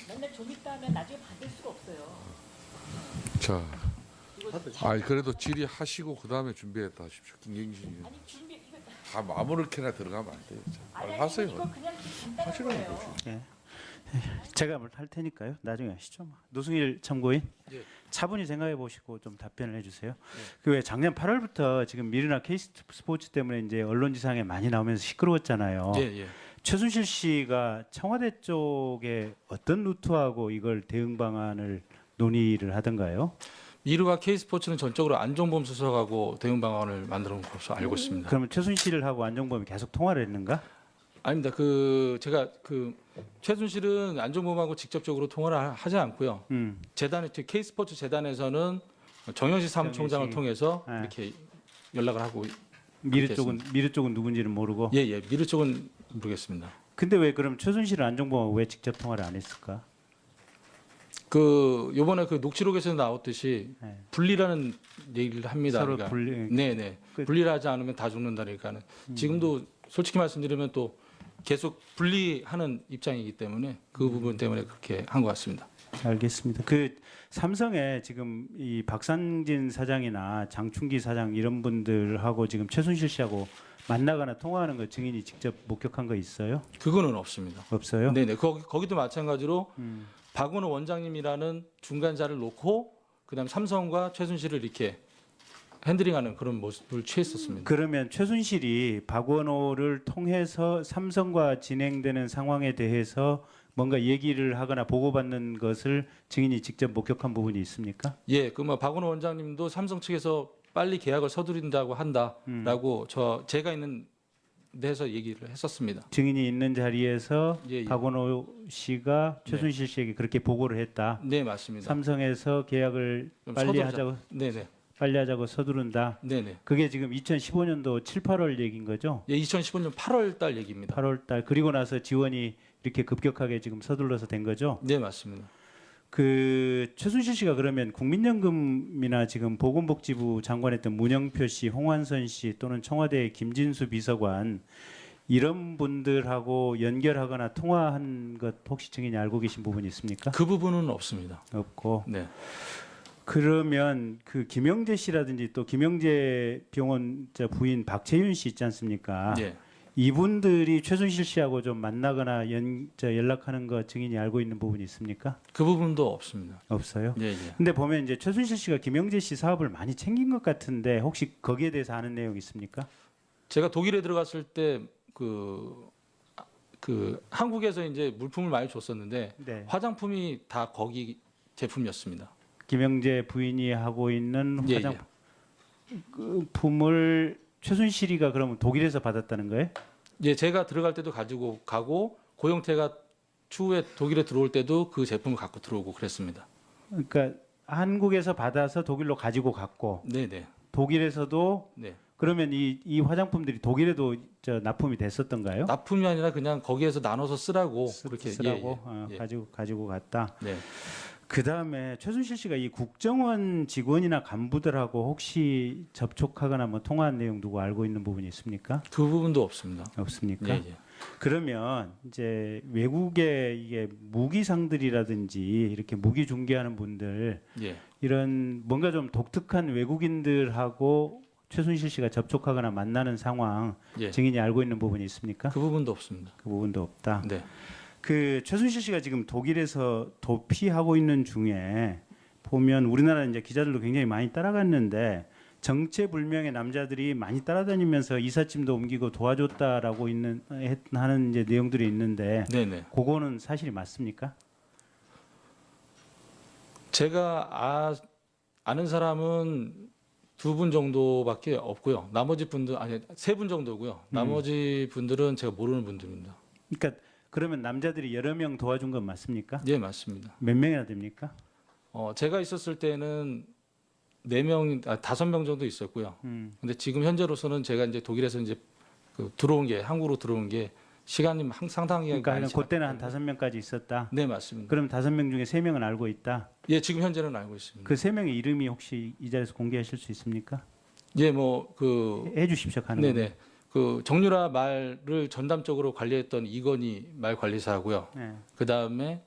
맨날 좀 있다 하면 나중에 받을 수가 없어요. 자, 이거 그래도 질의하시고 그 다음에 준비했다 하십시오. 김경진 의원. 아니 준비 이거 다 아무렇게나 들어가면 안 돼요. 자, 빨리 아니 하세요. 이거 그냥 간단한 하시라는 거예요. 거지. 예. 제가 뭘 할 테니까요. 나중에 하시죠. 노승일 참고인 예. 차분히 생각해 보시고 좀 답변을 해주세요. 그 왜 작년 8월부터 지금 미르나 K스포츠 때문에 이제 언론지상에 많이 나오면서 시끄러웠잖아요. 예. 최순실 씨가 청와대 쪽에 어떤 루트하고 이걸 대응 방안을 논의를 하던가요? 미르와 K스포츠는 전적으로 안종범 수석하고 대응 방안을 만들어 놓은 것으로 알고 있습니다. 그러면 최순실하고 안종범이 계속 통화를 했는가? 아닙니다. 제가 최순실은 안종범하고 직접적으로 통화를 하지 않고요. 재단에 K스포츠 재단에서는 정영식 사무총장을 정영식. 통해서 네. 이렇게 연락을 하고 미르 그렇게 쪽은 누군지는 모르고. 예, 미르 쪽은 모르겠습니다. 근데 왜 그럼 최순실은 안종범하고 왜 직접 통화를 안 했을까? 요번에 그 녹취록에서 나왔듯이 네. 분리라는 얘기를 합니다. 서로 그러니까 분리. 네네. 그- 분리를 하지 않으면 다 죽는다니까는. 지금도 솔직히 말씀드리면 또 계속 분리하는 입장이기 때문에 그 부분 때문에 그렇게 한 것 같습니다. 알겠습니다. 그 삼성에 지금 이 박상진 사장이나 장충기 사장 이런 분들하고 지금 최순실 씨하고 만나거나 통화하는 거 증인이 직접 목격한 거 있어요? 그거는 없습니다. 없어요? 네네. 거기도 마찬가지로 박원호 원장님이라는 중간자를 놓고 그다음 삼성과 최순실을 이렇게 핸들링하는 그런 모습을 취했었습니다. 그러면 최순실이 박원호를 통해서 삼성과 진행되는 상황에 대해서 뭔가 얘기를 하거나 보고받는 것을 증인이 직접 목격한 부분이 있습니까? 예, 박원호 원장님도 삼성 측에서 빨리 계약을 서두른다고 한다라고 제가 있는 데서 얘기를 했었습니다. 증인이 있는 자리에서 예. 박원호 씨가 최순실 씨에게 그렇게 보고를 했다. 네, 맞습니다. 삼성에서 계약을 좀 빨리 서두르자. 하자고 네네. 서두른다. 네네. 그게 지금 2015년도 7, 8월 얘기인 거죠? 예, 2015년 8월 달 얘기입니다. 8월 달 그리고 나서 지원이 이렇게 급격하게 지금 서둘러서 된 거죠? 네, 맞습니다. 그 최순실 씨가 그러면 국민연금이나 지금 보건복지부 장관했던 문영표 씨, 홍완선 씨 또는 청와대 김진수 비서관 이런 분들하고 연결하거나 통화한 것 혹시 증인이 알고 계신 부분이 있습니까? 그 부분은 없습니다. 없고. 네. 그러면 그 김영재 씨라든지 또 김영재 병원 부인 박채윤 씨 있지 않습니까? 예. 이분들이 최순실 씨하고 좀 만나거나 연락하는 거 증인이 알고 있는 부분이 있습니까? 그 부분도 없습니다. 없어요. 예, 예. 근데 보면 이제 최순실 씨가 김영재 씨 사업을 많이 챙긴 것 같은데 혹시 거기에 대해서 아는 내용 있습니까? 제가 독일에 들어갔을 때 한국에서 이제 물품을 많이 줬었는데 네. 화장품이 다 거기 제품이었습니다. 김영재 부인이 하고 있는 예, 화장품을 최순실이가 그러면 독일에서 받았다는 거예요? 예, 제가 들어갈 때도 가지고 가고 고영태가 추후에 독일에 들어올 때도 그 제품을 갖고 들어오고 그랬습니다. 그러니까 한국에서 받아서 독일로 가지고 갔고 네네. 독일에서도 네. 그러면 이 화장품들이 독일에도 납품이 됐었던가요? 납품이 아니라 그냥 거기에서 나눠서 쓰라고 그렇게 쓰라고 예. 가지고 갔다. 네. 그 다음에 최순실 씨가 이 국정원 직원이나 간부들하고 혹시 접촉하거나 뭐 통화한 내용 누구 알고 있는 부분이 있습니까? 그 부분도 없습니다. 없습니까? 예, 예. 그러면 이제 외국의 이게 무기상들이라든지 이렇게 무기 중개하는 분들 예. 이런 뭔가 좀 독특한 외국인들하고 최순실 씨가 접촉하거나 만나는 상황 예. 증인이 알고 있는 부분이 있습니까? 그 부분도 없습니다. 그 부분도 없다. 네. 그 최순실 씨가 지금 독일에서 도피하고 있는 중에 보면 우리나라 이제 기자들도 굉장히 많이 따라갔는데 정체불명의 남자들이 많이 따라다니면서 이삿짐도 옮기고 도와줬다라고 하는 이제 내용들이 있는데 네네. 그거는 사실이 맞습니까? 제가 아는 사람은 2분 정도밖에 없고요. 나머지 분들 아니 3분 정도고요. 나머지 분들은 제가 모르는 분들입니다. 그러니까 그러면 남자들이 여러 명 도와준 건 맞습니까? 예, 맞습니다. 몇 명이나 됩니까? 제가 있었을 때는 5명 정도 있었고요. 근데 지금 현재로서는 제가 이제 독일에서 이제 한국으로 들어온 게 시간이 상당히 그러니까 많이 그때는 한 지났기 5명까지 있었다. 네, 맞습니다. 그럼 5명 중에 3명은 알고 있다. 예, 지금 현재는 알고 있습니다. 그 3명의 이름이 혹시 이 자리에서 공개하실 수 있습니까? 예, 해 주십시오. 가능. 네네. 정유라 말을 전담적으로 관리했던 이건희 말 관리사고요. 네. 그 다음에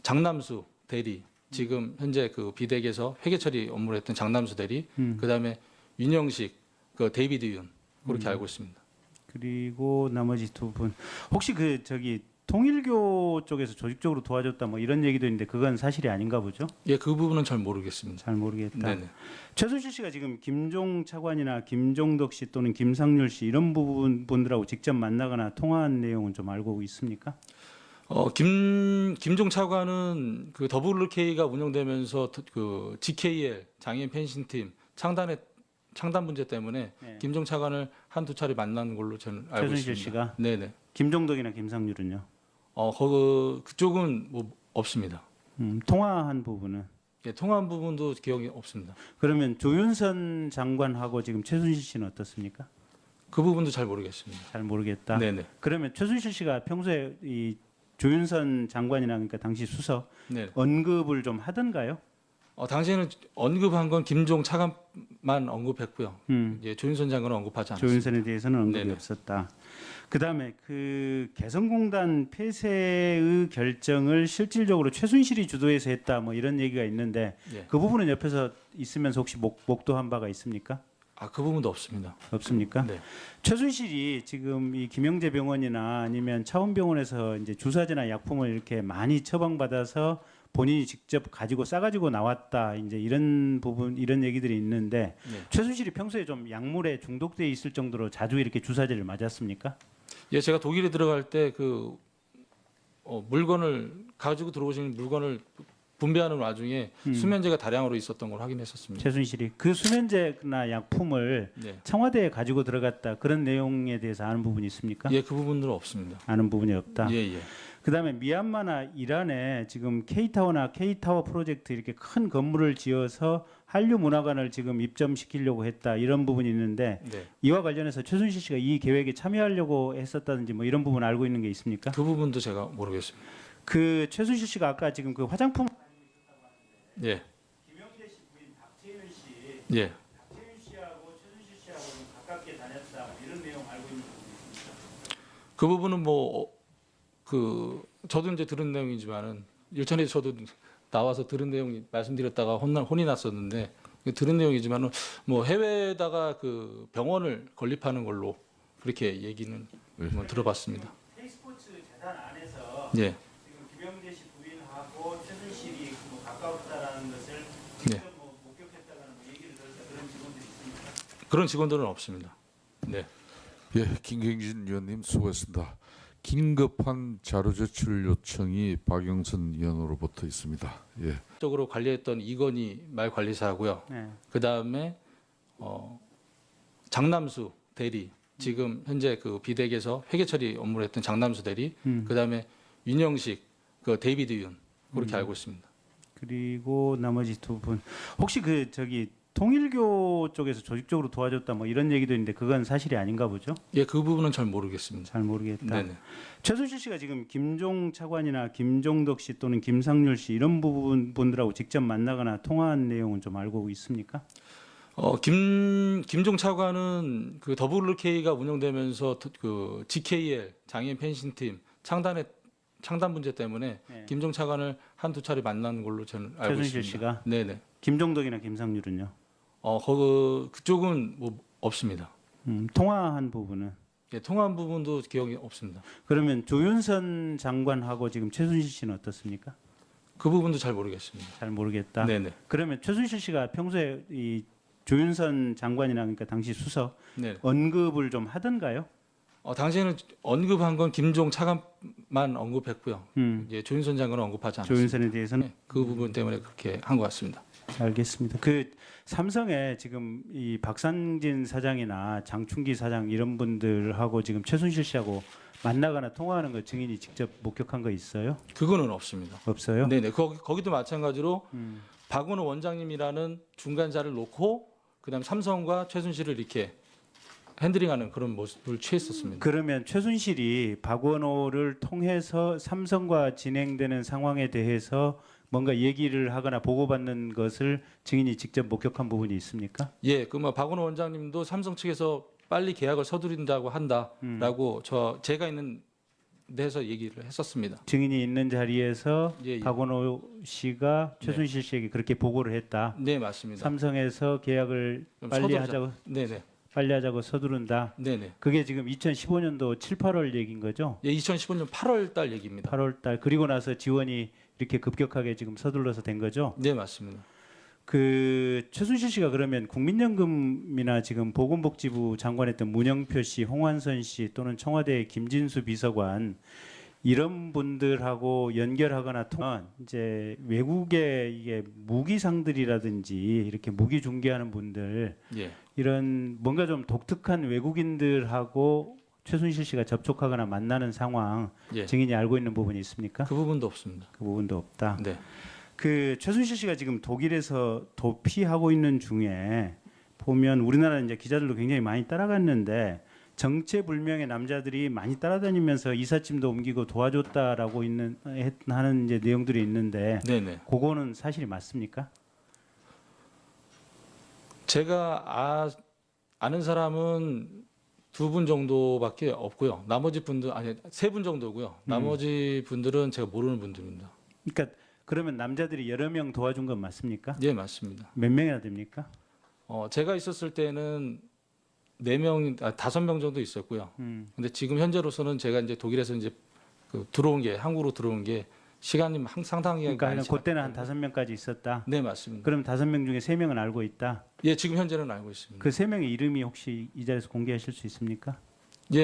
장남수 대리, 지금 현재 그 비덱에서 회계 처리 업무를 했던 장남수 대리, 그다음에 윤영식, 그 데이비드 윤 그렇게 알고 있습니다. 그리고 나머지 두 분 혹시 그 저기 통일교 쪽에서 조직적으로 도와줬다 뭐 이런 얘기도 있는데 그건 사실이 아닌가 보죠? 예, 그 부분은 잘 모르겠습니다. 잘 모르겠다. 네네. 최순실 씨가 지금 김종 차관이나 김종덕 씨 또는 김상률 씨 이런 분들하고 직접 만나거나 통화한 내용은 좀 알고 있습니까? 김종 차관은 그 WK가 운영되면서 그 GKL 장애인 펜싱팀 창단 문제 때문에 네. 김종 차관을 한두 차례 만난 걸로 저는 알고 최순실 있습니다. 씨가 네네. 김종덕이나 김상률은요? 그쪽은 뭐 없습니다. 통화한 부분은 예, 통화한 부분도 기억이 없습니다. 그러면 조윤선 장관하고 지금 최순실 씨는 어떻습니까? 그 부분도 잘 모르겠습니다. 잘 모르겠다. 네네. 그러면 최순실 씨가 평소에 이 조윤선 장관이나 그러니까 당시 수석 네. 언급을 좀 하던가요? 당시에는 언급한 건 김종 차관만 언급했고요. 예, 조윤선 장관은 언급하지 않았습니다. 조윤선에 대해서는 언급이 네네. 없었다. 그다음에 그 개성공단 폐쇄의 결정을 실질적으로 최순실이 주도해서 했다 뭐 이런 얘기가 있는데 예. 그 부분은 옆에서 있으면서 혹시 목도한 바가 있습니까? 그 부분도 없습니다. 없습니까? 네. 최순실이 지금 이 김영재 병원이나 아니면 차원병원에서 이제 주사제나 약품을 이렇게 많이 처방받아서 본인이 직접 가지고 싸가지고 나왔다 이제 이런 부분 이런 얘기들이 있는데 네. 최순실이 평소에 좀 약물에 중독돼 있을 정도로 자주 이렇게 주사제를 맞았습니까? 예, 제가 독일에 들어갈 때 그 물건을 가지고 들어오신 물건을 분배하는 와중에 수면제가 다량으로 있었던 걸 확인했었습니다. 최순실이 그 수면제나 약품을 네. 청와대에 가지고 들어갔다 그런 내용에 대해서 아는 부분이 있습니까? 예, 그 부분들은 없습니다. 아는 부분이 없다. 예, 예. 그다음에 미얀마나 이란에 지금 K타워나 K타워 프로젝트 이렇게 큰 건물을 지어서 한류 문화관을 지금 입점시키려고 했다 이런 부분이 있는데 네. 이와 관련해서 최순실 씨가 이 계획에 참여하려고 했었다든지 뭐 이런 부분 알고 있는 게 있습니까? 그 부분도 제가 모르겠습니다. 그 최순실 씨가 아까 지금 그 화장품 예. 김영재 씨 부인 박채윤 씨, 예. 박채윤 씨하고 최순실 씨하고 좀 가깝게 다녔다 뭐 이런 내용 알고 있는 부분 있습니까? 그 부분은 저도 이제 들은 내용이지만은 일전에 저도 나와서 들은 내용이 말씀드렸다가 혼이 났었는데 들은 내용이지만은 뭐 해외에다가 그 병원을 건립하는 걸로 그렇게 얘기는 뭐 들어봤습니다. K스포츠 재단 안에서 예. 지금 김영재 씨 부인하고 최순실이 뭐 가까웠다라는 것을 네. 직접 뭐 목격했다라는 뭐 얘기를 들어서 그런 직원들이 있습니까? 그런 직원들은 없습니다. 네. 예, 김경진 의원님 수고했습니다. 긴급한 자료 제출 요청이 박영선 의원으로부터 있습니다. 예. 적으로 관리했던 이건희 말관리사고요. 네. 그 다음에 장남수 대리, 지금 현재 그 비덱에서 회계 처리 업무를 했던 장남수 대리, 그 다음에 윤영식, 그 데이비드 윤 그렇게 알고 있습니다. 그리고 나머지 두 분 혹시 그 저기 통일교 쪽에서 조직적으로 도와줬다 뭐 이런 얘기도 있는데 그건 사실이 아닌가 보죠? 예, 그 부분은 잘 모르겠습니다. 잘 모르겠다. 네네. 최순실 씨가 지금 김종 차관이나 김종덕 씨 또는 김상률 씨 이런 분들하고 직접 만나거나 통화한 내용은 좀 알고 있습니까? 김종 차관은 그 WK가 운영되면서 그 GKL 장애인 펜싱팀 창단 문제 때문에 네. 김종 차관을 한두 차례 만난 걸로 저는 알고 최순실 있습니다. 씨가 네네. 김종덕이나 김상률은요? 그쪽은 뭐 없습니다. 통화한 부분은 예, 통화한 부분도 기억이 없습니다. 그러면 조윤선 장관하고 지금 최순실 씨는 어떻습니까? 그 부분도 잘 모르겠습니다. 잘 모르겠다. 네네. 그러면 최순실 씨가 평소에 이 조윤선 장관이나 그러니까 당시 수석 네. 언급을 좀 하던가요? 당시에는 언급한 건 김종 차관만 언급했고요. 예, 조윤선 장관은 언급하지 않았습니다. 조윤선에 대해서는 네, 그 부분 때문에 그렇게 한 것 같습니다. 알겠습니다. 그 삼성에 지금 이 박상진 사장이나 장충기 사장 이런 분들하고 지금 최순실 씨하고 만나거나 통화하는 거 증인이 직접 목격한 거 있어요? 그거는 없습니다. 없어요? 네네. 거기도 마찬가지로 박원호 원장님이라는 중간자를 놓고 그다음 삼성과 최순실을 이렇게 핸들링하는 그런 모습을 취했었습니다. 그러면 최순실이 박원호를 통해서 삼성과 진행되는 상황에 대해서 뭔가 얘기를 하거나 보고받는 것을 증인이 직접 목격한 부분이 있습니까? 예, 그뭐 박원호 원장님도 삼성 측에서 빨리 계약을 서두른다고 한다라고 제가 있는 대해서 얘기를 했었습니다. 증인이 있는 자리에서 예, 예. 박원호 씨가 최순실 씨에게 그렇게 보고를 했다. 네, 맞습니다. 삼성에서 계약을 좀 빨리 서두르자. 하자고 네네. 빨리 하자고 서두른다. 네네. 그게 지금 2015년도 7, 8월 얘기인 거죠? 예, 2015년 8월 달 얘기입니다. 8월 달 그리고 나서 지원이 이렇게 급격하게 지금 서둘러서 된 거죠? 네, 맞습니다. 그 최순실 씨가 그러면 국민연금이나 지금 보건복지부 장관했던 문영표 씨, 홍완선 씨 또는 청와대 김진수 비서관 이런 분들하고 연결하거나 통한 이제 외국의 이게 무기상들이라든지 이렇게 무기 중개하는 분들 예. 이런 뭔가 좀 독특한 외국인들하고 최순실 씨가 접촉하거나 만나는 상황 예. 증인이 알고 있는 부분이 있습니까? 그 부분도 없습니다. 그 부분도 없다. 네. 그 최순실 씨가 지금 독일에서 도피하고 있는 중에 보면 우리나라 이제 기자들도 굉장히 많이 따라갔는데 정체불명의 남자들이 많이 따라다니면서 이삿짐도 옮기고 도와줬다라고 하는 이제 내용들이 있는데 네네. 그거는 사실이 맞습니까? 제가 아는 사람은 2분 정도밖에 없고요. 나머지 분들 아니 3분 정도고요. 나머지 분들은 제가 모르는 분들입니다. 그러니까 그러면 남자들이 여러 명 도와준 건 맞습니까? 예, 맞습니다. 몇 명이나 됩니까? 제가 있었을 때는 5명 정도 있었고요. 근데 지금 현재로서는 제가 이제 독일에서 이제 들어온 게 한국으로 들어온 게 시간이 상당히 그러니까 많이 그때는 한 지났기 5명까지 있었다. 네, 맞습니다. 그럼 5명 중에 3명은 알고 있다. 예, 지금 현재는 알고 있습니다. 그 3명의 이름이 혹시 이 자리에서 공개하실 수 있습니까? 예,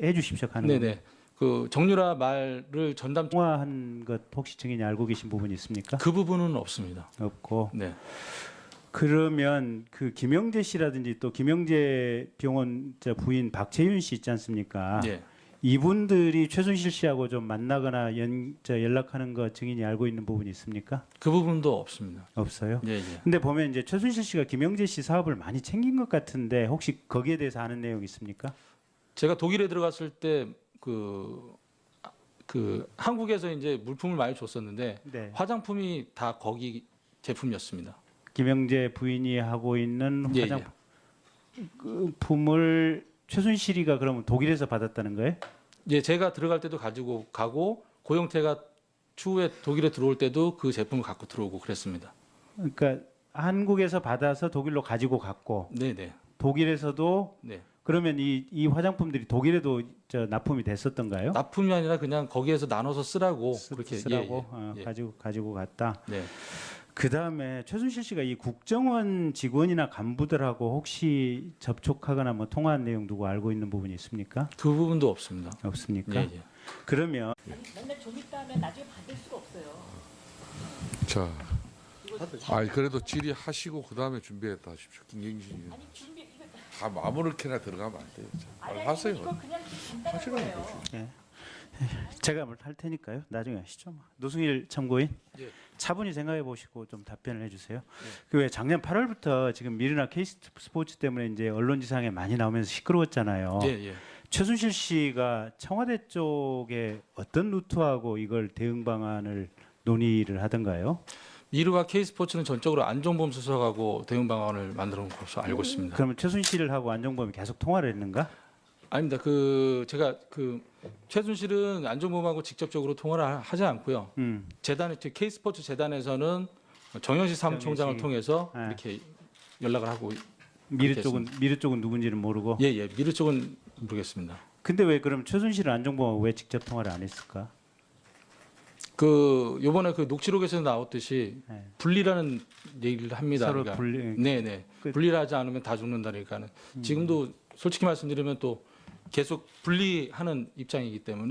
해 주십시오. 가능. 네네. 그 정유라 말을 전담 통화한 것 혹시 증인이 알고 계신 부분이 있습니까? 그 부분은 없습니다. 없고. 네. 그러면 그 김영재 씨라든지 또 김영재 병원 부인 박채윤 씨 있지 않습니까? 예. 이분들이 최순실 씨하고 좀 만나거나 연락하는 거 증인이 알고 있는 부분이 있습니까? 그 부분도 없습니다. 없어요. 예, 예. 근데 보면 이제 최순실 씨가 김영재 씨 사업을 많이 챙긴 것 같은데 혹시 거기에 대해서 아는 내용 있습니까? 제가 독일에 들어갔을 때 한국에서 이제 물품을 많이 줬었는데 네. 화장품이 다 거기 제품이었습니다. 김영재 부인이 하고 있는 예, 화장품을 최순실이가 그러면 독일에서 받았다는 거예요? 예, 제가 들어갈 때도 가지고 가고 고영태가 추후에 독일에 들어올 때도 그 제품을 갖고 들어오고 그랬습니다. 그러니까 한국에서 받아서 독일로 가지고 갔고 네, 네. 독일에서도 네. 그러면 이 화장품들이 독일에도 납품이 됐었던가요? 납품이 아니라 그냥 거기에서 나눠서 쓰라고 그렇게 쓰라고 예. 가지고 갔다. 네. 그 다음에 최순실 씨가 이 국정원 직원이나 간부들하고 혹시 접촉하거나 뭐 통화한 내용 누구 알고 있는 부분이 있습니까? 그 부분도 없습니다. 없습니까? 예, 예. 그러면 맨날 좀 있다 하면 나중에 받을 수가 없어요. 자, 이거 그래도 질의하시고 그 다음에 준비했다 하십시오. 김경진 의원. 아니 준비 이거 다 아무렇게나 들어가면 안 돼요. 자, 아니 빨리 아니 하세요. 이거 그냥 간단한 하시라는 거예요. 거죠. 제가 뭘 할 테니까요. 나중에 하시죠. 뭐. 노승일 참고인 예. 차분히 생각해 보시고 좀 답변을 해주세요. 그 왜 작년 8월부터 지금 미르나 K스포츠 때문에 이제 언론지상에 많이 나오면서 시끄러웠잖아요. 예, 예. 최순실 씨가 청와대 쪽에 어떤 루트하고 이걸 대응 방안을 논의를 하던가요? 미르와 K스포츠는 전적으로 안종범 수석하고 대응 방안을 만들어 놓은 것으로 알고 있습니다. 그러면 최순실하고 안정범이 계속 통화를 했는가? 아닙니다. 제가 최순실은 안종범하고 직접적으로 통화를 하지 않고요. 재단에 K스포츠 재단에서는 정영식 사무총장을 정영식. 통해서 네. 이렇게 연락을 하고 미르 그렇게 쪽은 누군지는 모르고. 예, 예. 미르 쪽은 모르겠습니다. 근데 왜 그럼 최순실은 안정범하고 왜 직접 통화를 안 했을까? 요번에 녹취록에서 나왔듯이 네. 분리라는 얘기를 합니다. 서로 그러니까 분리. 네, 네. 그- 분리를 하지 않으면 다 죽는다니까는 지금도 솔직히 말씀드리면 또 계속 분리하는 입장이기 때문에